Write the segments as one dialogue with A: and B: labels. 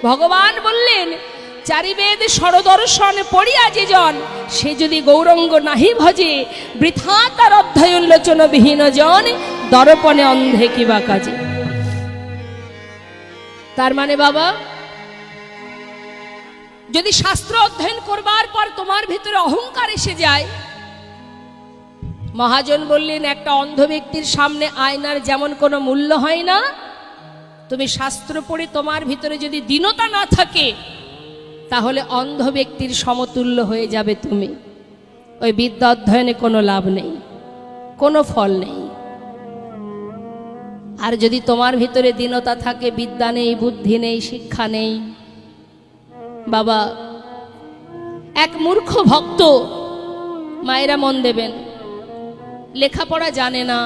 A: ভগবান বললেন, চারিবেদ সরদর্শন পড়িয়া যে জন, সে যদি গৌরঙ্গ নাহি ভজে, বৃথা তার অধ্যয়ন লোচন বিহীন জন, দর্পণে অন্ধে কিবা কাজে। তার মানে বাবা, যদি শাস্ত্র অধ্যয়ন করবার পর তোমার ভিতরে অহংকার এসে যায়, মহাজন বললেন একটা অন্ধ ব্যক্তির সামনে আয়নার যেমন কোনো মূল্য হয় না, তুমি শাস্ত্র পড়ে তোমার ভিতরে যদি দীনতা না থাকে, তাহলে অন্ধ ব্যক্তির সমতুল্য হয়ে যাবে তুমি। ওই বিদ্যা অধ্যয়নে কোনো লাভ নেই, কোনো ফল নেই। আর যদি তোমার ভিতরে দীনতা থাকে, বিদ্যা নেই, বুদ্ধি নেই, শিক্ষা নেই, বাবা, এক মূর্খ ভক্ত, মায়েরা মন দেবেন, লেখাপড়া জানে না,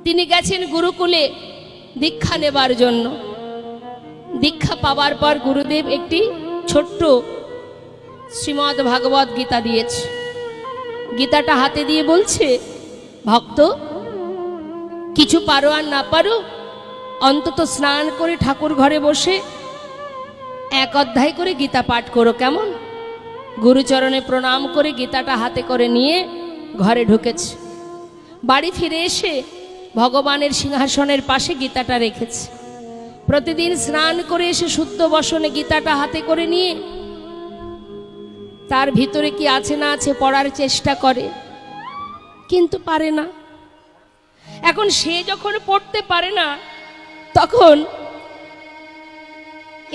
A: তিনি গেছেন গুরুকুলে দীক্ষা নেবার জন্য। দীক্ষা পাবার পর গুরুদেব একটি ছোট্ট শ্রীমদ্ ভাগবত গীতা দিয়েছে। গীতাটা হাতে দিয়ে বলছে, ভক্ত, কিছু পারো আর না পারো, অন্তত স্নান করে ঠাকুর ঘরে বসে এক অধ্যায় করে গীতা পাঠ করো, কেমন? গুরুচরণে প্রণাম করে গীতাটা হাতে করে নিয়ে ঘরে ঢুকেছে। বাড়ি ফিরে এসে ভগবানের সিংহাসনের পাশে গীতাটা রেখেছে। প্রতিদিন স্নান করে এসে শুদ্ধ বসনে গীতাটা হাতে করে নিয়ে তার ভিতরে কি আছে না আছে পড়ার চেষ্টা করে, কিন্তু পারে না। এখন সে যখন পড়তে পারে না, তখন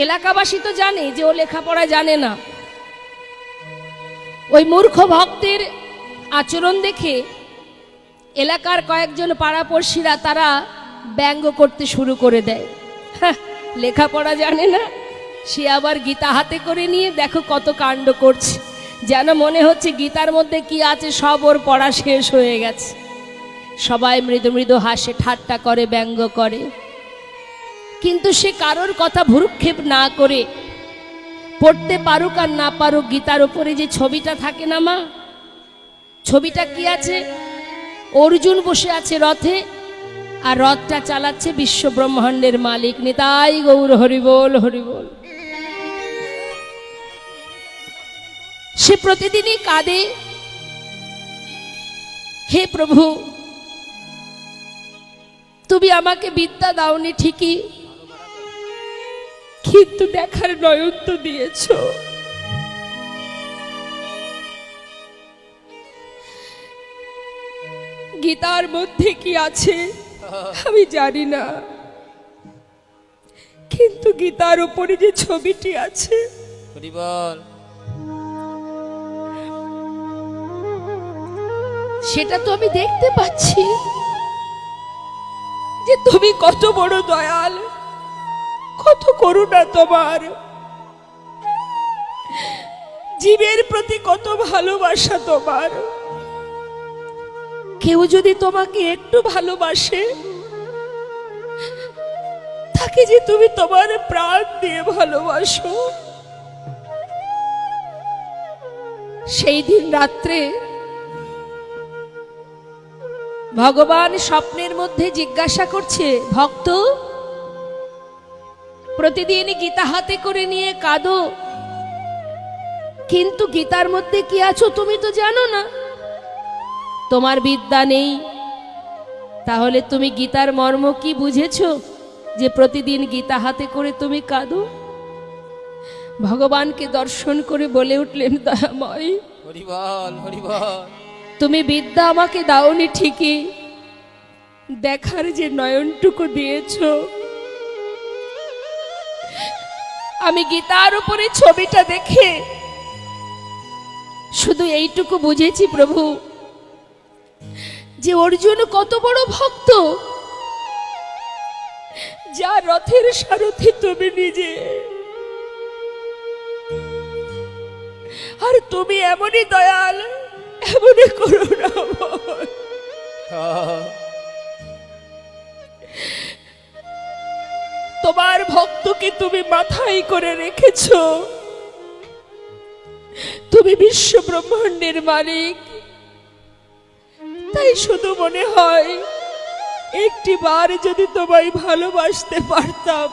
A: এলাকাবাসী তো জানে যে ও লেখাপড়া জানে না। ওই মূর্খ ভক্তের আচরণ দেখে এলাকার কয়েকজন পাড়াপড়শিরা তারা ব্যঙ্গ করতে শুরু করে দেয়। লেখাপড়া জানে না, সে আবার গীতা হাতে করে নিয়ে দেখো কত কাণ্ড করছে, যেন মনে হচ্ছে গীতার মধ্যে কি আছে সব ওর পড়া শেষ হয়ে গেছে। সবাই মৃদু মৃদু হাসে, ঠাট্টা করে, ব্যঙ্গ করে, কিন্তু সে কারোর কথা ভ্রুক্ষেপ না করে পড়তে পারুক আর না পারুক, গীতার উপরে যে ছবিটা থাকে না মা, ছবিটা কি আছে? অর্জুন বসে আছে রথে, আর রথটা চালাচ্ছে বিশ্ব ব্রহ্মাণ্ডের মালিক নিতাই গৌর হরিবোল হরিবোল। সে প্রতিদিনই কাঁদে, হে প্রভু, তুমি আমাকে বিদ্যা দাওনি ঠিকই, কিন্তু দেখার নয়ন তো দিয়েছ। গীতার মধ্যে কি আছে আমি জানি না, কিন্তু গীতার উপরে যে ছবিটি আছে, সেটা তো আমি দেখতে পাচ্ছি যে তুমি কত বড় দয়াল, কত করুণা তোমার, জীবের প্রতি কত ভালোবাসা তোমার। কেউ যদি তোমাকে একটু ভালোবাসে, তাকে যে তুমি তোমার প্রাণ দিয়ে ভালোবাসো। সেই দিন রাত্রে ভগবান স্বপ্নের মধ্যে জিজ্ঞাসা করছে, ভক্ত, প্রতিদিন গীতা হাতে করে নিয়ে কাঁদো, কিন্তু গীতার মধ্যে কি আছো তুমি তো জানো না, তোমার বিদ্যা নেই, তাহলে তুমি গীতার মর্ম কি বুঝেছো যে প্রতিদিন গীতা হাতে করে তুমি কাঁদো? ভগবানকে দর্শন করে বলে উঠলেন, দয়াময়, হরিবল হরিবল, তুমি বিদ্যা আমাকে দাওনি ঠিকই, দেখার যে নয়নটুকু দিয়েছো, আমি গীতার উপরে ছবিটা দেখে শুধু এইটুকু বুঝেছি প্রভু, যে অর্জুন কত বড় ভক্ত, যা রথের সারথি তুমি নিজে, আর তুমি এমনই দয়াল, এমনই করুণাময়। তোমার ভক্তকে তুমি মাথায় করে রেখেছো, তুমি বিশ্ব ব্রহ্মাণ্ডের মালিক, তাই শুধু মনে হয় একটি বার যদি তোমায় ভালোবাসতে পারতাম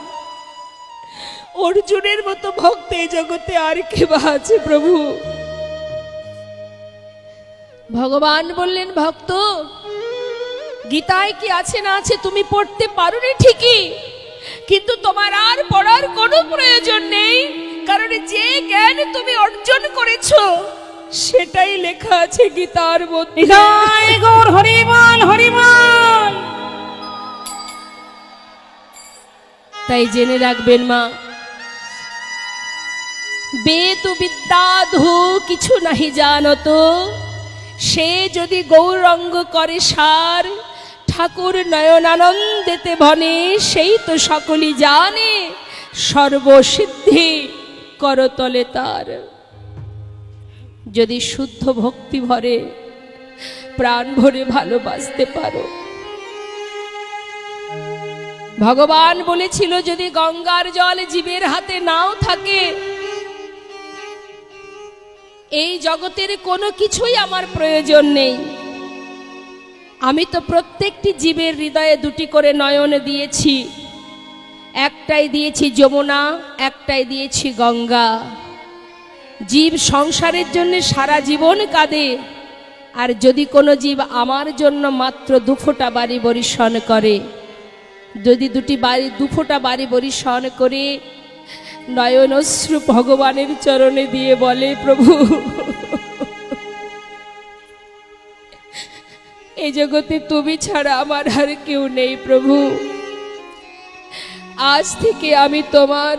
A: অর্জুনের মতো ভক্ত এই জগতে আর কে বা আছে প্রভু? ভগবান বললেন, ভক্ত, গীতায় কি আছে না আছে তুমি পড়তে পারোনি ঠিকই, কিন্তু তোমার আর পড়ার কোনো প্রয়োজন নেই, কারণ যে জ্ঞান তুমি অর্জন করেছো সেটাই লেখা আছে গীতার মধ্যে।
B: জয় গৌর হরিবল হরিবল।
A: তাই জেনে রাখবেন মা, বেদ বিদ্যাধু কিছু নাহি জানত, সে যদি গৌরঙ্গ করে সার, ঠাকুর নয়নানন্দেতে বনে, সেই তো সকলই জানে, সর্বসিদ্ধি করতলে তার। যদি শুদ্ধ ভক্তি ভরে প্রাণ ভরে ভালোবাসতে পারো। ভগবান বলেছিল, যদি গঙ্গার জল জীবের হাতে নাও থাকে, এই জগতের কোনো কিছুই আমার প্রয়োজন নেই। আমি তো প্রত্যেকটি জীবের হৃদয়ে দুটি করে নয়ন দিয়েছি, একটাই দিয়েছি যমুনা, একটাই দিয়েছি গঙ্গা। জীব সংসারের জন্য সারা জীবন কাঁদে, আর যদি কোনো জীব আমার জন্য মাত্র দুফোঁটা বাড়ি বরিশন করে, যদি দুফোঁটা বাড়ি বরিশন করে নয়ন অশ্রু ভগবানের চরণে দিয়ে বলে, প্রভু এই জগতে তুমি ছাড়া আমার আর কেউ নেই, প্রভু আজ থেকে আমি তোমার,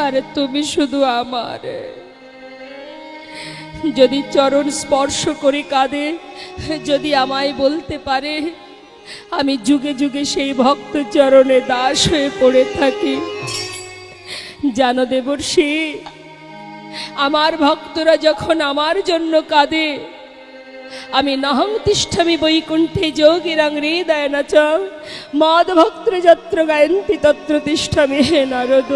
A: আর তুমি শুধু আমার। যদি চরণ স্পর্শ করে কাঁদে, যদি আমায় বলতে পারে, আমি যুগে যুগে সেই ভক্ত চরণে দাস হয়ে পড়ে থাকি। জানো দেবর্ষি, আমার ভক্তরা যখন আমার জন্য কাঁদে, আমি নহং তিষ্ঠামি বৈকুণ্ঠে যোগিরাং হৃদয় নাচ, মদ ভক্ত যত্র গায়ন্তি তত্র তিষ্ঠামি হে নারদ।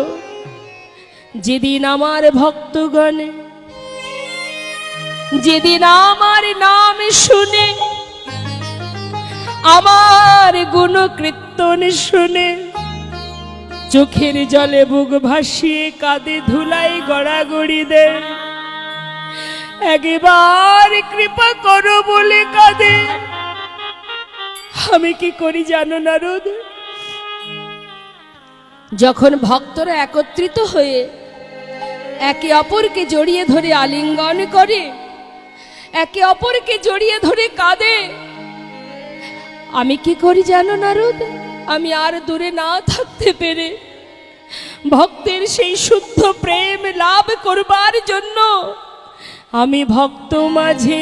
A: যেদিন আমার ভক্তগণ, যেদিন আমার নাম শুনে, আমার গুণ কীর্তন শুনে, চোখের জলে বুক ভাসিয়ে কাঁদে ধুলাই গড়াগড়ি দে, একবার কৃপা করো বলে কাঁদে, আমি কি করি জানো নারদ? যখন ভক্তরা একত্রিত হয়ে একে অপরকে জড়িয়ে ধরে আলিঙ্গন করে, একে অপরকে জড়িয়ে ধরে কাঁদে, আমি কি করি জানো নারদ? আমি আর দূরে না থাকতে পেরে ভক্তের সেই শুদ্ধ প্রেম লাভ করবার জন্য আমি ভক্ত মাঝে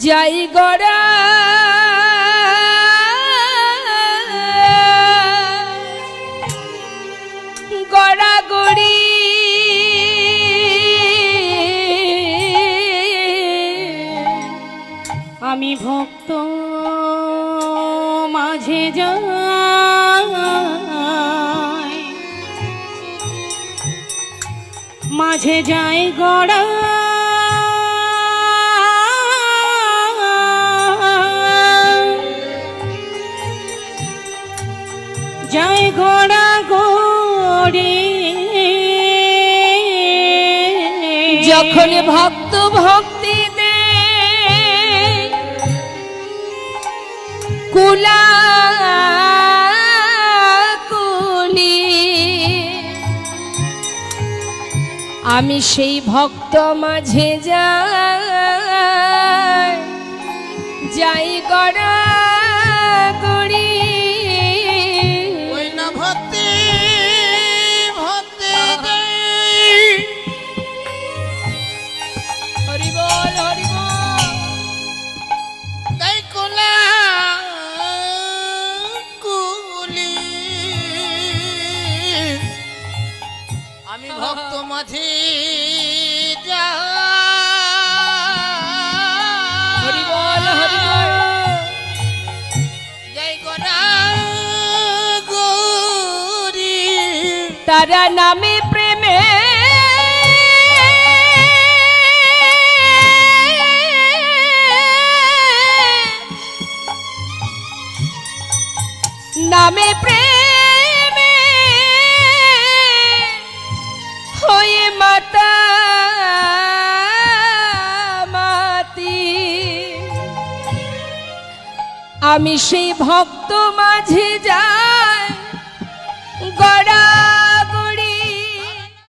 A: যাই গড়া গড়াগড়ি।
B: আমি ভক্ত মাঝে যাই, মাঝে যাই গড়া যাই গড়া গড়ি।
A: যখন ভক্ত ভক্তি দে কুলা কুলি, আমি সেই ভক্ত মাঝে যাই গড়া গড়ি।
C: ওই না ভক্তি ভক্তি
A: হরি বল হরি বল।
C: গাই কোলা কুলি, আমি ভক্ত মাঝে
A: হরি বল হরি বল।
C: যাই করা গরি।
A: তারা নামে প্রেমে নামে প্রেমে হয়ে মাতা মাতি আমি সেই ভক্ত মাঝে যা